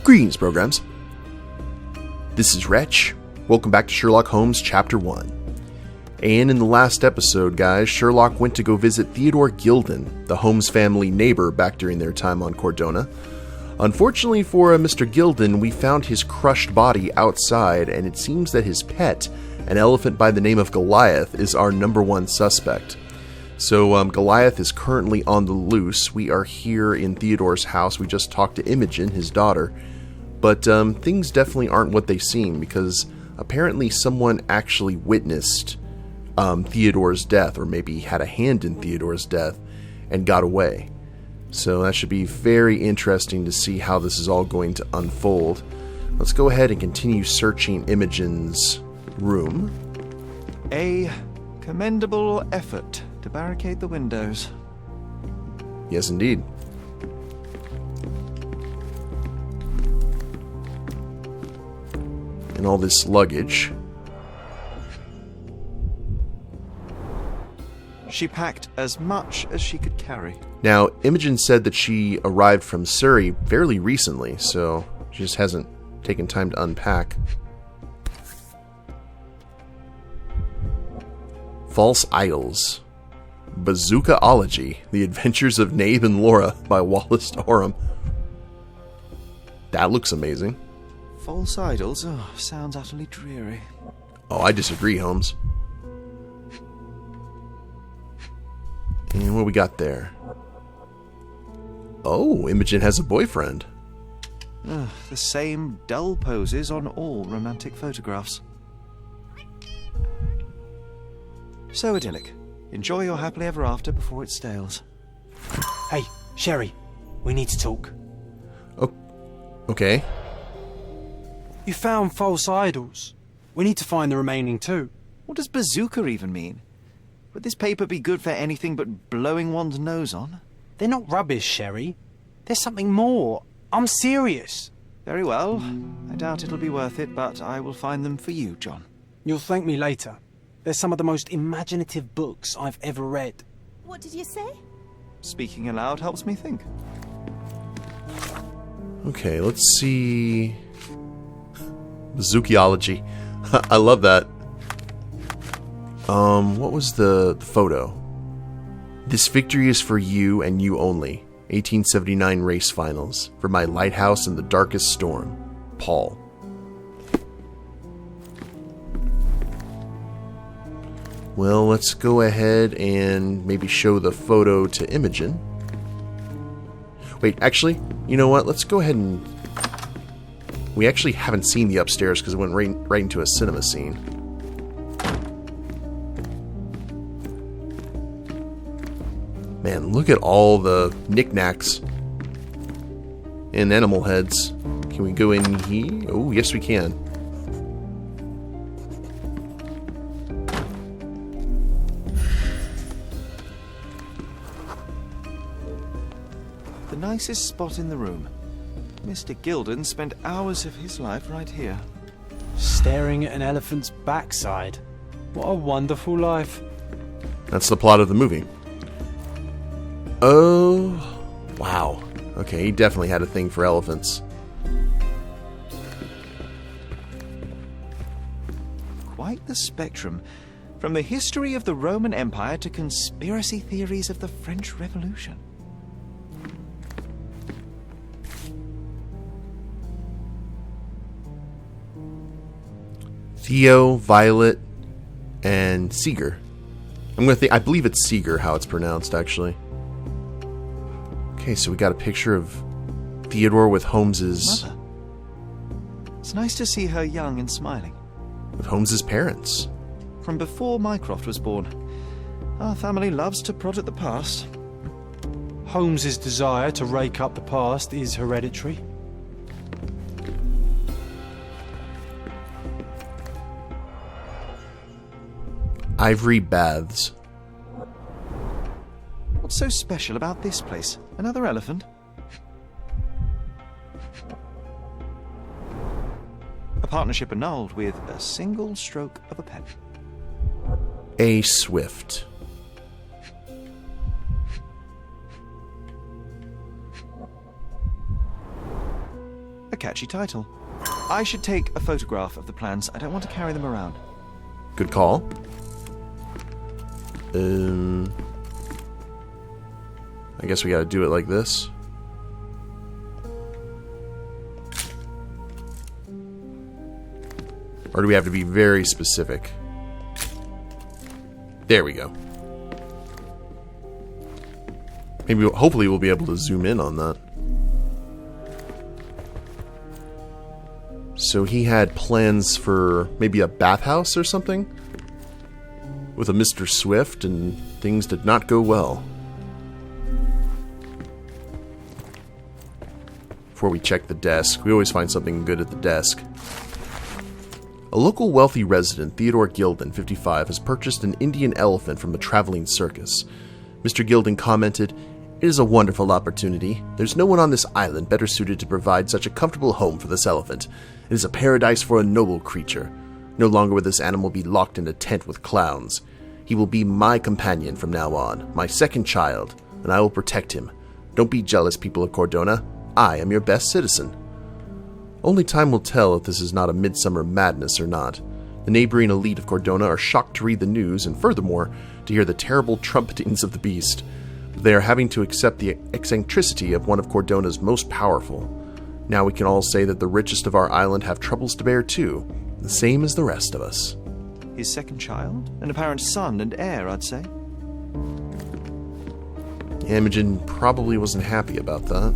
Greetings, programs. This is Wretch. Welcome back to Sherlock Holmes Chapter 1. And in the last episode, guys, Sherlock went to go visit Theodore Tilden, the Holmes family neighbor back during their time on Cordona. Unfortunately for Mr. Tilden, we found his crushed body outside, and it seems that his pet, an elephant by the name of Goliath, is our number one suspect. So Goliath is currently on the loose. We are here in Theodore's house. We just talked to Imogen, his daughter. But things definitely aren't what they seem, because apparently someone actually witnessed Theodore's death, or maybe had a hand in Theodore's death, and got away. So that should be very interesting to see how this is all going to unfold. Let's go ahead and continue searching Imogen's room. A commendable effort to barricade the windows. Yes, indeed. And all this luggage. She packed as much as she could carry. Now, Imogen said that she arrived from Surrey fairly recently, so she just hasn't taken time to unpack. False Idols. Bazookaology, The Adventures of Nabe and Laura by Wallace Oram. That looks amazing. False idols? Oh, sounds utterly dreary. Oh, I disagree, Holmes. And what we got there? Oh, Imogen has a boyfriend. The same dull poses on all romantic photographs. So idyllic. Enjoy your happily ever after before it stales. Hey, Sherry, we need to talk. Oh, okay. You found false idols. We need to find the remaining two. What does bazooka even mean? Would this paper be good for anything but blowing one's nose on? They're not rubbish, Sherry. There's something more. I'm serious. Very well. I doubt it'll be worth it, but I will find them for you, John. You'll thank me later. They're some of the most imaginative books I've ever read. What did you say? Speaking aloud helps me think. Okay, let's see. Bazookaology. I love that. What was the photo? This victory is for you and you only. 1879 race finals. For my lighthouse in the darkest storm. Paul. Well, let's go ahead and maybe show the photo to Imogen. Wait, actually, you know what? Let's go ahead and... We actually haven't seen the upstairs because it went right into a cinema scene. Man, look at all the knickknacks and animal heads. Can we go in here? Oh, yes we can. The nicest spot in the room. Mr. Tilden spent hours of his life right here. Staring at an elephant's backside. What a wonderful life. That's the plot of the movie. Oh, wow. Okay, he definitely had a thing for elephants. Quite the spectrum. From the history of the Roman Empire to conspiracy theories of the French Revolution. Theo, Violet, and Seeger. I believe it's Seeger, how it's pronounced, actually. Okay, so we got a picture of Theodore with Holmes's... Mother. It's nice to see her young and smiling. With Holmes's parents. From before Mycroft was born. Our family loves to prod at the past. Holmes's desire to rake up the past is hereditary. Ivory baths. What's so special about this place? Another elephant? A partnership annulled with a single stroke of a pen. A Swift. A catchy title. I should take a photograph of the plans. I don't want to carry them around. Good call. I guess we gotta do it like this. Or do we have to be very specific? There we go. Maybe, hopefully we'll be able to zoom in on that. So he had plans for maybe a bathhouse or something? With a Mr. Swift, and things did not go well. Before we check the desk, we always find something good at the desk. A local wealthy resident, Theodore Tilden, 55, has purchased an Indian elephant from a traveling circus. Mr. Tilden commented, "It is a wonderful opportunity. There's no one on this island better suited to provide such a comfortable home for this elephant. It is a paradise for a noble creature. No longer will this animal be locked in a tent with clowns. He will be my companion from now on, my second child, and I will protect him. Don't be jealous, people of Cordona. I am your best citizen." Only time will tell if this is not a midsummer madness or not. The neighboring elite of Cordona are shocked to read the news and furthermore to hear the terrible trumpetings of the beast. They are having to accept the eccentricity of one of Cordona's most powerful. Now we can all say that the richest of our island have troubles to bear too, the same as the rest of us. His second child? An apparent son and heir, I'd say. Imogen probably wasn't happy about that.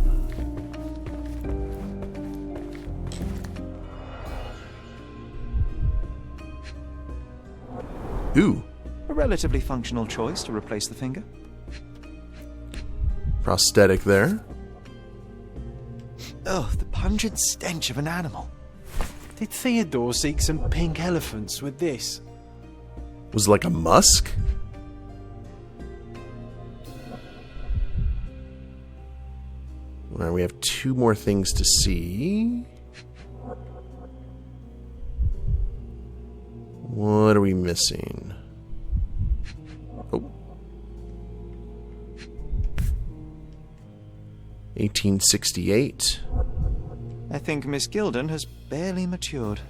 Ooh. A relatively functional choice to replace the finger. Prosthetic there. Ugh, the pungent stench of an animal. Did Theodore seek some pink elephants with this? Was it like a musk? Alright, we have two more things to see. What are we missing? Oh. 1868. I think Miss Tilden has barely matured.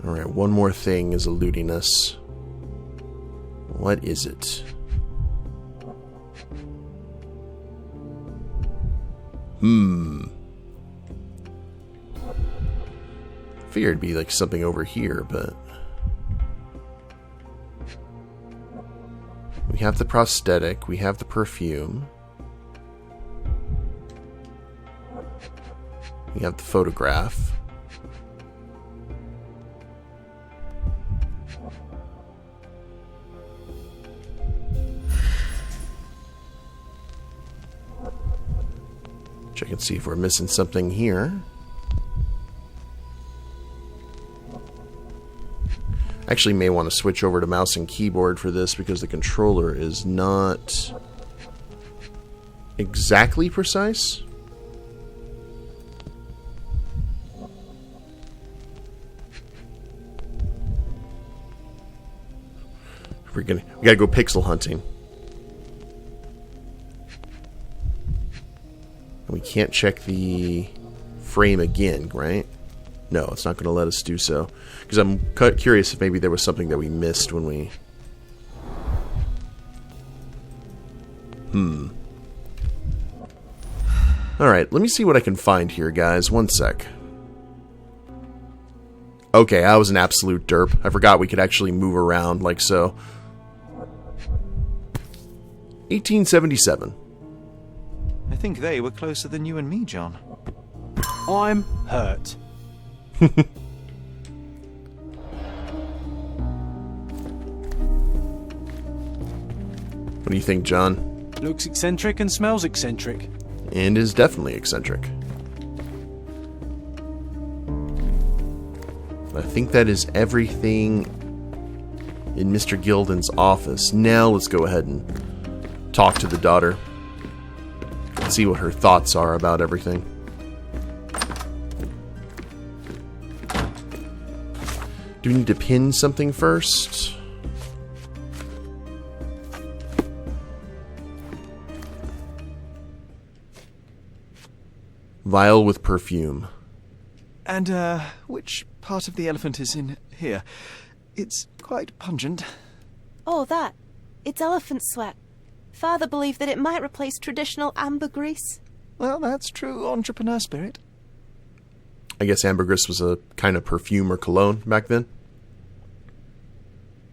Alright, one more thing is eluding us. What is it? Figured it'd be like something over here, but... We have the prosthetic, we have the perfume. We have the photograph. Check and see if we're missing something here. Actually may want to switch over to mouse and keyboard for this because the controller is not exactly precise. We gotta go pixel hunting. We can't check the frame again, right? No, it's not going to let us do so. Because I'm curious if maybe there was something that we missed when we... Alright, let me see what I can find here, guys. One sec. Okay, I was an absolute derp. I forgot we could actually move around like so. 1877. I think they were closer than you and me, John. I'm hurt. What do you think, John? Looks eccentric and smells eccentric. And is definitely eccentric. I think that is everything in Mr. Tilden's office. Now let's go ahead and talk to the daughter. See what her thoughts are about everything. Do we need to pin something first? Vial with perfume. And, which part of the elephant is in here? It's quite pungent. Oh, that. It's elephant sweat. Father believed that it might replace traditional ambergris. Well, that's true entrepreneur spirit. I guess ambergris was a kind of perfume or cologne back then.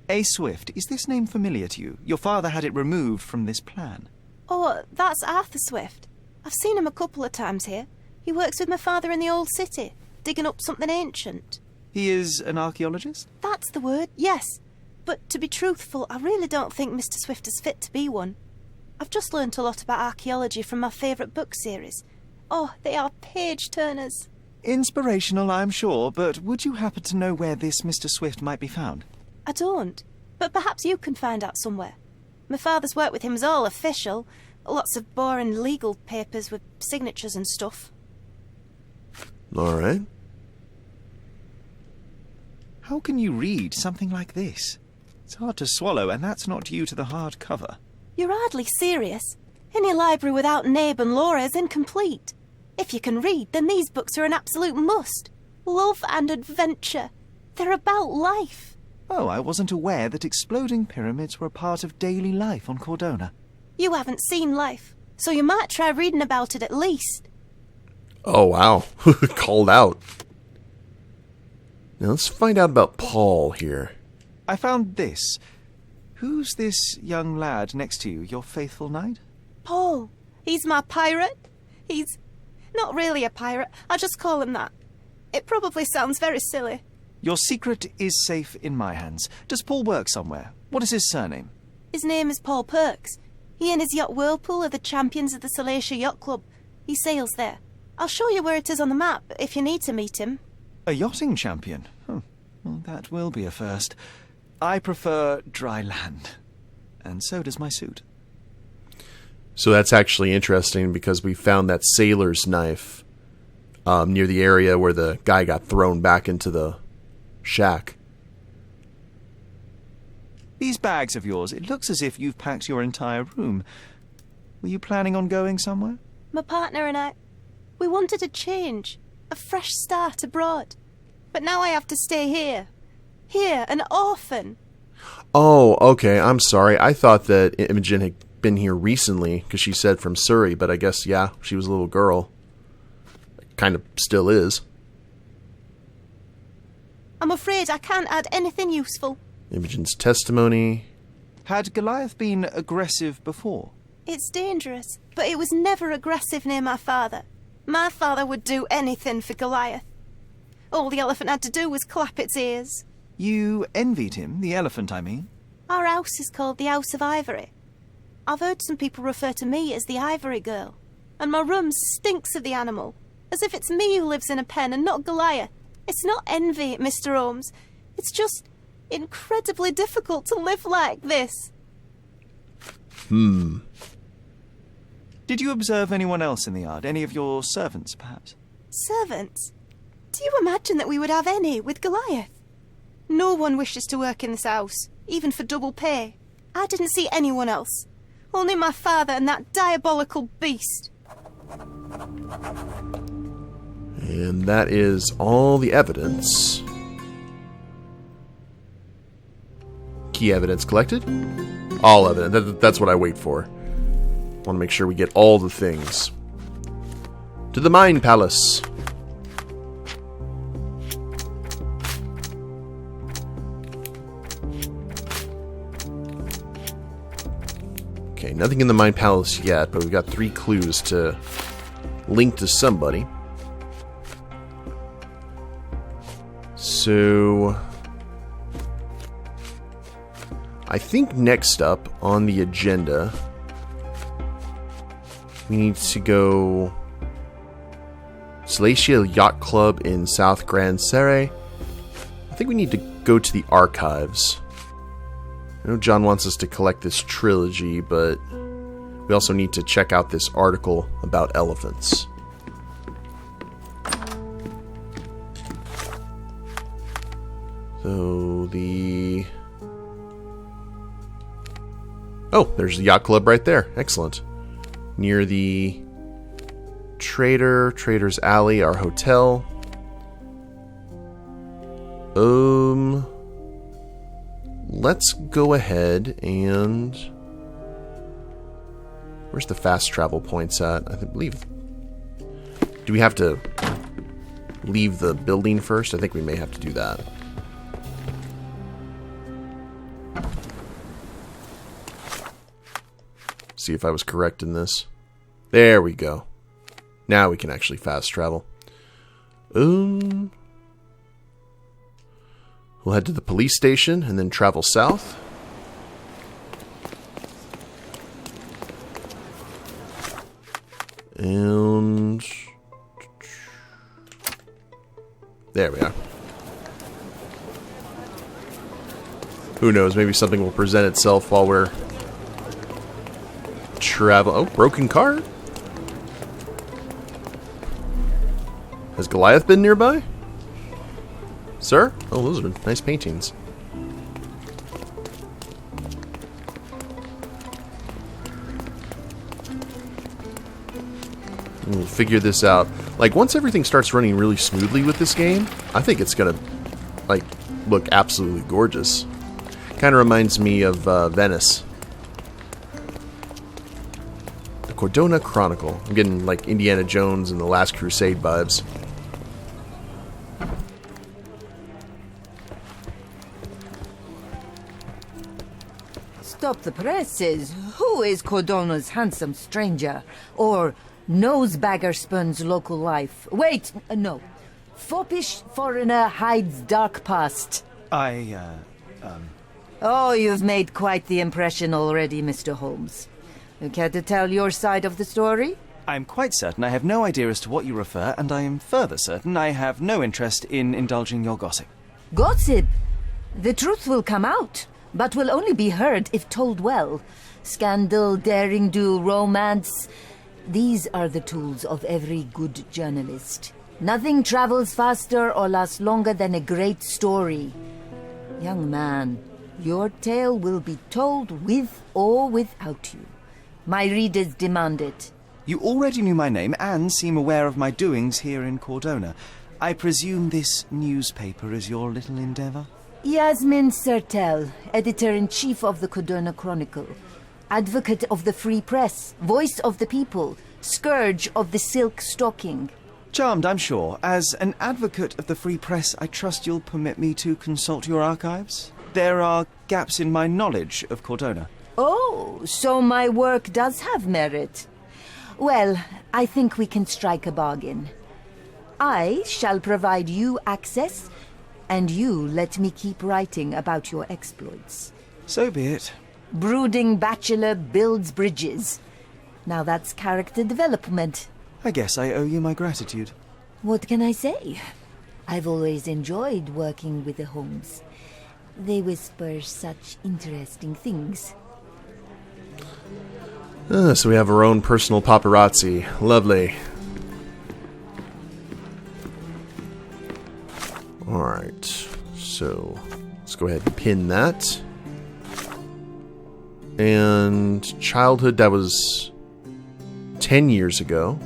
A. Swift, is this name familiar to you? Your father had it removed from this plan. Oh, that's Arthur Swift. I've seen him a couple of times here. He works with my father in the old city, digging up something ancient. He is an archaeologist? That's the word, yes. But to be truthful, I really don't think Mr. Swift is fit to be one. I've just learnt a lot about archaeology from my favourite book series. Oh, they are page-turners. Inspirational, I'm sure, but would you happen to know where this Mr. Swift might be found? I don't, but perhaps you can find out somewhere. My father's work with him is all official. Lots of boring legal papers with signatures and stuff. All right. How can you read something like this? It's hard to swallow, and that's not due to the hard cover. You're hardly serious. Any library without Nabe and Laura is incomplete. If you can read, then these books are an absolute must. Love and adventure. They're about life. Oh, I wasn't aware that exploding pyramids were a part of daily life on Cordona. You haven't seen life, so you might try reading about it at least. Oh, wow. Called out. Now let's find out about Paul here. I found this. Who's this young lad next to you, your faithful knight? Paul. He's my pirate. He's not really a pirate. I just call him that. It probably sounds very silly. Your secret is safe in my hands. Does Paul work somewhere? What is his surname? His name is Paul Perks. He and his yacht Whirlpool are the champions of the Salacia Yacht Club. He sails there. I'll show you where it is on the map if you need to meet him. A yachting champion? Well, that will be a first. I prefer dry land. And so does my suit. So that's actually interesting because we found that sailor's knife near the area where the guy got thrown back into the shack. These bags of yours, it looks as if you've packed your entire room. Were you planning on going somewhere? My partner and I, we wanted a change, a fresh start abroad. But now I have to stay here. Here, an orphan. Oh, okay, I'm sorry. I thought that Imogen had been here recently because she said from Surrey, but I guess, yeah, she was a little girl. Kind of still is. I'm afraid I can't add anything useful. Imogen's testimony. Had Goliath been aggressive before? It's dangerous, but it was never aggressive near my father. My father would do anything for Goliath. All the elephant had to do was clap its ears. You envied him, the elephant, I mean? Our house is called the House of Ivory. I've heard some people refer to me as the Ivory Girl, and my room stinks of the animal, as if it's me who lives in a pen and not Goliath. It's not envy, Mr. Holmes. It's just incredibly difficult to live like this. Did you observe anyone else in the yard? Any of your servants, perhaps? Servants? Do you imagine that we would have any with Goliath? No one wishes to work in this house, even for double pay. I didn't see anyone else. Only my father and that diabolical beast. And that is all the evidence. Key evidence collected. All evidence. That's what I wait for. Want to make sure we get all the things. To the Mine Palace. Okay, nothing in the Mine Palace yet, but we've got 3 clues to link to somebody. So I think next up on the agenda, we need to go Salacia Yacht Club in South Grand Serre. I think we need to go to the archives. I know John wants us to collect this trilogy, but we also need to check out this article about elephants. So the... Oh, there's the yacht club right there. Excellent. Near the Trader's Alley, our hotel. Let's go ahead and... Where's the fast travel points at? I believe... Do we have to leave the building first? I think we may have to do that. See if I was correct in this. There we go. Now we can actually fast travel. We'll head to the police station and then travel south. And there we are. Who knows, maybe something will present itself while we're travel. Oh, broken car? Has Goliath been nearby? Sir? Oh, those are nice paintings. We'll figure this out. Like, once everything starts running really smoothly with this game, I think it's gonna, like, look absolutely gorgeous. Kind of reminds me of Venice. The Cordona Chronicle. I'm getting, like, Indiana Jones and the Last Crusade vibes. Stop the presses. Who is Cordona's handsome stranger? Or nosebagger spurns local life? Wait, no. Foppish foreigner hides dark past. Oh, you've made quite the impression already, Mr. Holmes. You care to tell your side of the story? I'm quite certain I have no idea as to what you refer, and I am further certain I have no interest in indulging your gossip. Gossip? The truth will come out, but will only be heard if told well. Scandal, daring-do, romance. These are the tools of every good journalist. Nothing travels faster or lasts longer than a great story. Young man, your tale will be told with or without you. My readers demand it. You already knew my name and seem aware of my doings here in Cordona. I presume this newspaper is your little endeavor? Yasmin Sertel, editor-in-chief of the Cordona Chronicle. Advocate of the free press, voice of the people, scourge of the silk stocking. Charmed, I'm sure. As an advocate of the free press, I trust you'll permit me to consult your archives? There are gaps in my knowledge of Cordona. Oh, so my work does have merit. Well, I think we can strike a bargain. I shall provide you access, and you let me keep writing about your exploits. So be it. Brooding bachelor builds bridges. Now that's character development. I guess I owe you my gratitude. What can I say? I've always enjoyed working with the Holmes. They whisper such interesting things. So we have our own personal paparazzi. Lovely. Alright. So, let's go ahead and pin that. And childhood, that was 10 years ago.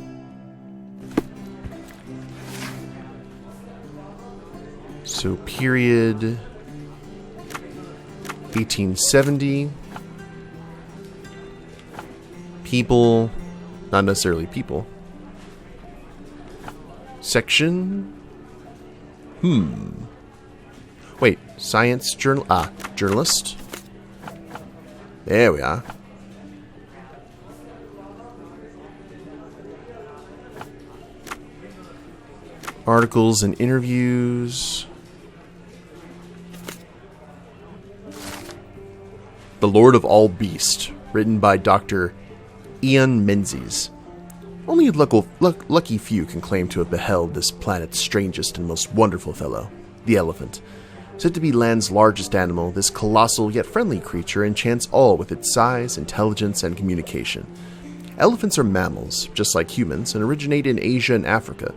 So period 1870. People, not necessarily people. Section. Wait, science journal. Journalist. There we are. Articles and interviews. The Lord of All Beast, written by Dr. Ian Menzies. Only lucky few can claim to have beheld this planet's strangest and most wonderful fellow, the elephant. Said to be land's largest animal, this colossal yet friendly creature enchants all with its size, intelligence, and communication. Elephants are mammals, just like humans, and originate in Asia and Africa.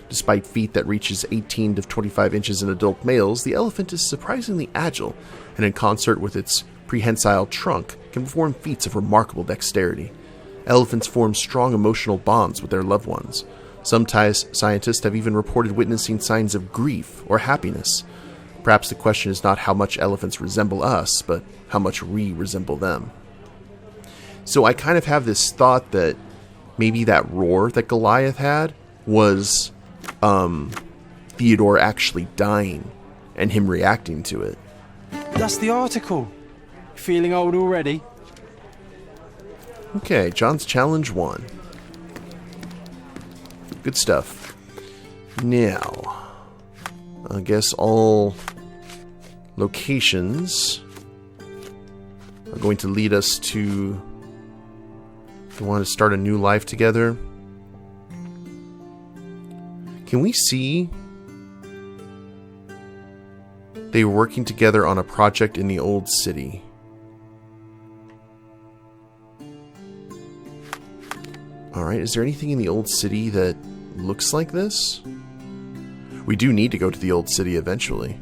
Despite feet that reaches 18 to 25 inches in adult males, the elephant is surprisingly agile, and in concert with its prehensile trunk, can perform feats of remarkable dexterity. Elephants form strong emotional bonds with their loved ones. Some scientists have even reported witnessing signs of grief or happiness. Perhaps the question is not how much elephants resemble us, but how much we resemble them. So I kind of have this thought that maybe that roar that Goliath had was Theodore actually dying and him reacting to it. That's the article. Feeling old already? Okay, John's challenge 1. Good stuff. Now, I guess all locations are going to lead us to... If we want to start a new life together. Can we see they were working together on a project in the old city? Alright, is there anything in the old city that looks like this? We do need to go to the old city eventually.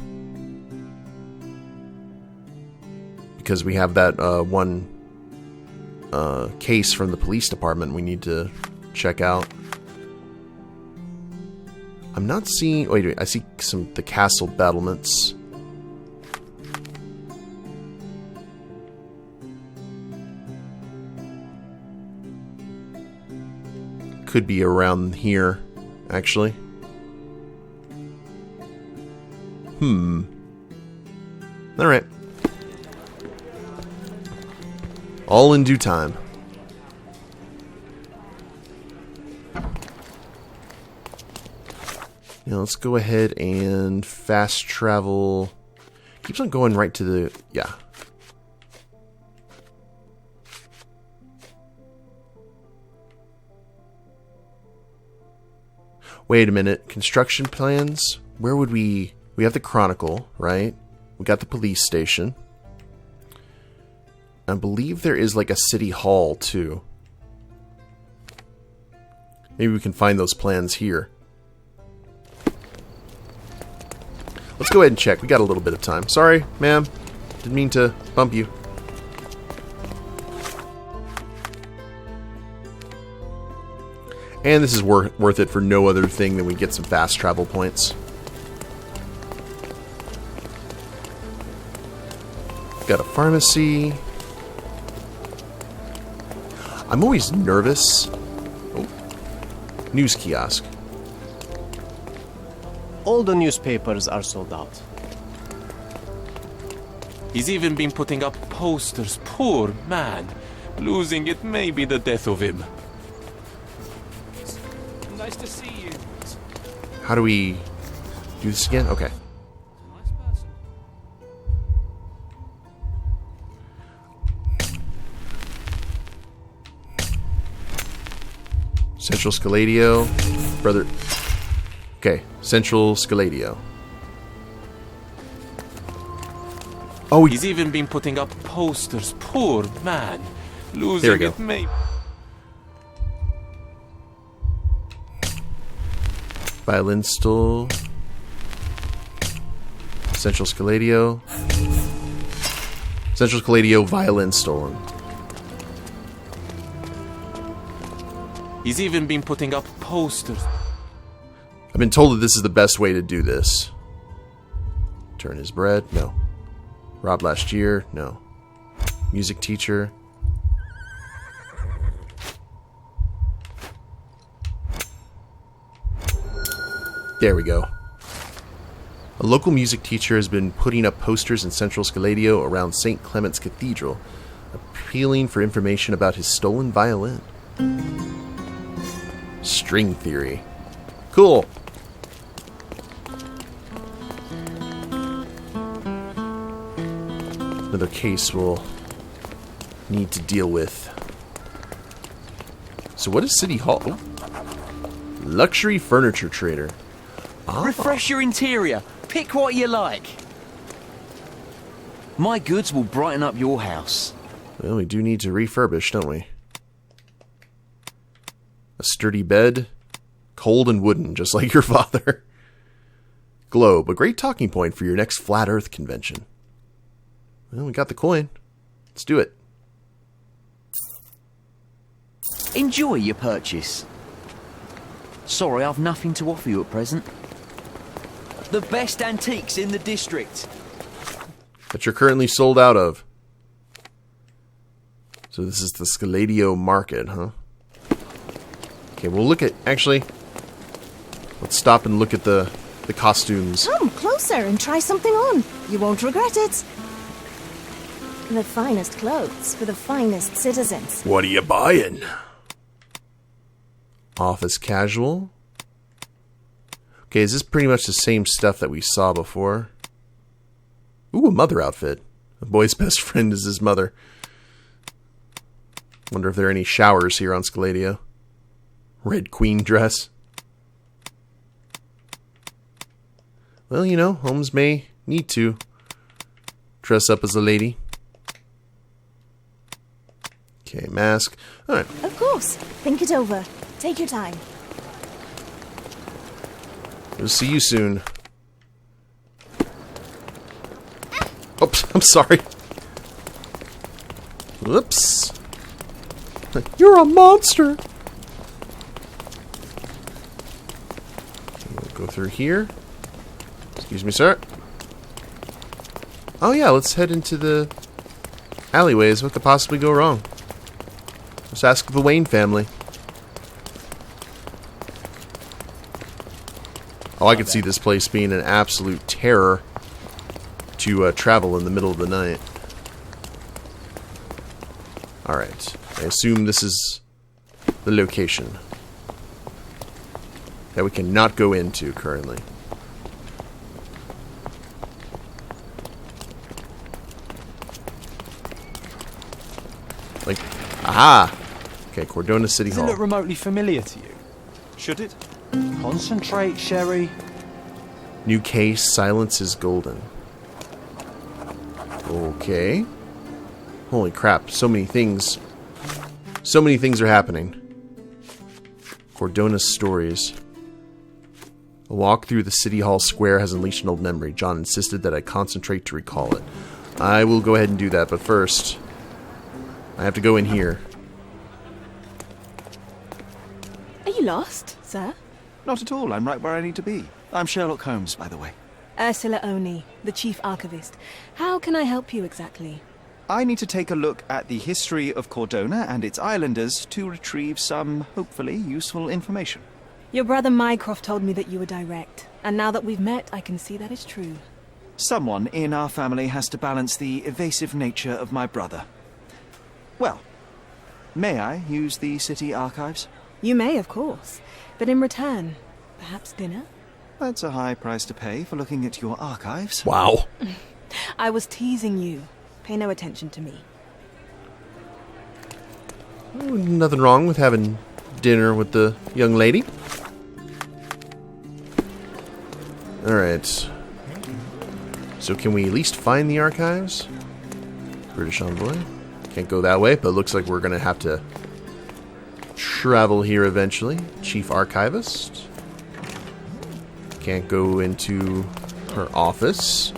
Because we have that one case from the police department we need to check out. I'm not seeing... Wait, I see the castle battlements. Could be around here, actually. Alright. All in due time. Now let's go ahead and fast travel. Keeps on going right to the... Yeah. Wait a minute. Construction plans? Where would we... We have the Chronicle, right? We got the police station. I believe there is like a city hall, too. Maybe we can find those plans here. Let's go ahead and check. We got a little bit of time. Sorry, ma'am. Didn't mean to bump you. And this is worth it for no other thing than we get some fast travel points. Got a pharmacy. I'm always nervous. Oh. News kiosk. All the newspapers are sold out. He's even been putting up posters. Poor man. Losing it may be the death of him. Nice to see you. How do we do this again? Okay. Nice person. Central Scaladio. Brother. Okay. Central Scaladio. Oh, He's even been putting up posters. Poor man. There we Losing go. it may... Violin stool. Central Scaladio. Central Scaladio, violin stolen. He's even been putting up posters. I've been told that this is the best way to do this. Turn his bread? No. Robbed last year? No. Music teacher? There we go. A local music teacher has been putting up posters in Central Scaladio around St. Clement's Cathedral, appealing for information about his stolen violin. String theory. Cool. Another case we'll need to deal with. So what is City Hall? Oh. Luxury furniture trader. Ah. Refresh your interior. Pick what you like. My goods will brighten up your house. Well, we do need to refurbish, don't we? A sturdy bed. Cold and wooden, just like your father. Globe, a great talking point for your next Flat Earth convention. Well, we got the coin. Let's do it. Enjoy your purchase. Sorry, I've nothing to offer you at present. The best antiques in the district. That you're currently sold out of. So this is the Scaladio Market, huh? Okay, we'll look at... Actually, let's stop and look at the costumes. Come closer and try something on. You won't regret it. The finest clothes for the finest citizens. What are you buying? Office casual. Okay, is this pretty much the same stuff that we saw before? Ooh, a mother outfit. The boy's best friend is his mother. Wonder if there are any showers here on Scaladio. Red Queen dress. Well, you know, Holmes may need to dress up as a lady. Okay, mask. Alright. Of course. Think it over. Take your time. We'll see you soon. Oops, I'm sorry. Whoops. You're a monster. We'll go through here. Excuse me, sir. Oh yeah, let's head into the alleyways. What could possibly go wrong? Let's ask the Wayne family. Oh, I could see this place being an absolute terror to travel in the middle of the night. Alright, I assume this is the location that we cannot go into currently. Like, aha! Okay, Cordona City Does it Hall. look remotely familiar to you? Should it? Concentrate, Sherry. New case, silence is golden. Okay. Holy crap, so many things. So many things are happening. Cordona's stories. A walk through the City Hall square has unleashed an old memory. John insisted that I concentrate to recall it. I will go ahead and do that, but first, I have to go in here. Are you lost, sir? Not at all. I'm right where I need to be. I'm Sherlock Holmes, by the way. Ursula Oni, the chief archivist. How can I help you exactly? I need to take a look at the history of Cordona and its islanders to retrieve some, hopefully, useful information. Your brother Mycroft told me that you were direct, and now that we've met, I can see that is true. Someone in our family has to balance the evasive nature of my brother. Well, may I use the city archives? You may, of course, but in return, perhaps dinner? That's a high price to pay for looking at your archives. Wow. I was teasing you. Pay no attention to me. Nothing wrong with having dinner with the young lady. Alright. So can we at least find the archives? British envoy. Can't go that way, but it looks like we're going to have to travel here eventually. Chief archivist. Can't go into her office.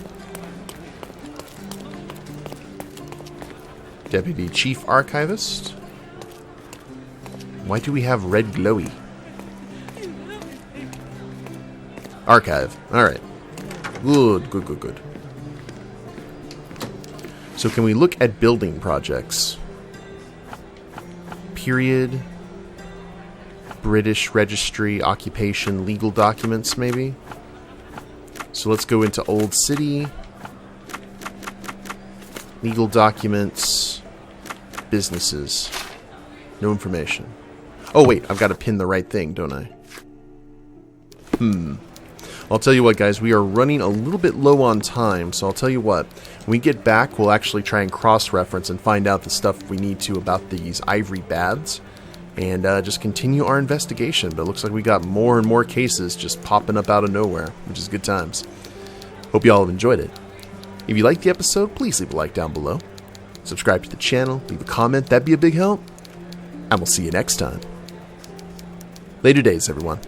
Deputy Chief Archivist. Why do we have red glowy? Archive. Alright. Good, good, good, good. So can we look at building projects? Period. British registry, occupation, legal documents, maybe? So let's go into Old City. Legal documents. Businesses. No information. Oh wait, I've got to pin the right thing, don't I? I'll tell you what, guys, we are running a little bit low on time, so I'll tell you what. When we get back, we'll actually try and cross-reference and find out the stuff we need to about these ivory baths, and just continue our investigation. But it looks like we got more and more cases just popping up out of nowhere, which is good times. Hope you all have enjoyed it. If you liked the episode, please leave a like down below. Subscribe to the channel, leave a comment, that'd be a big help. And we'll see you next time. Later days, everyone.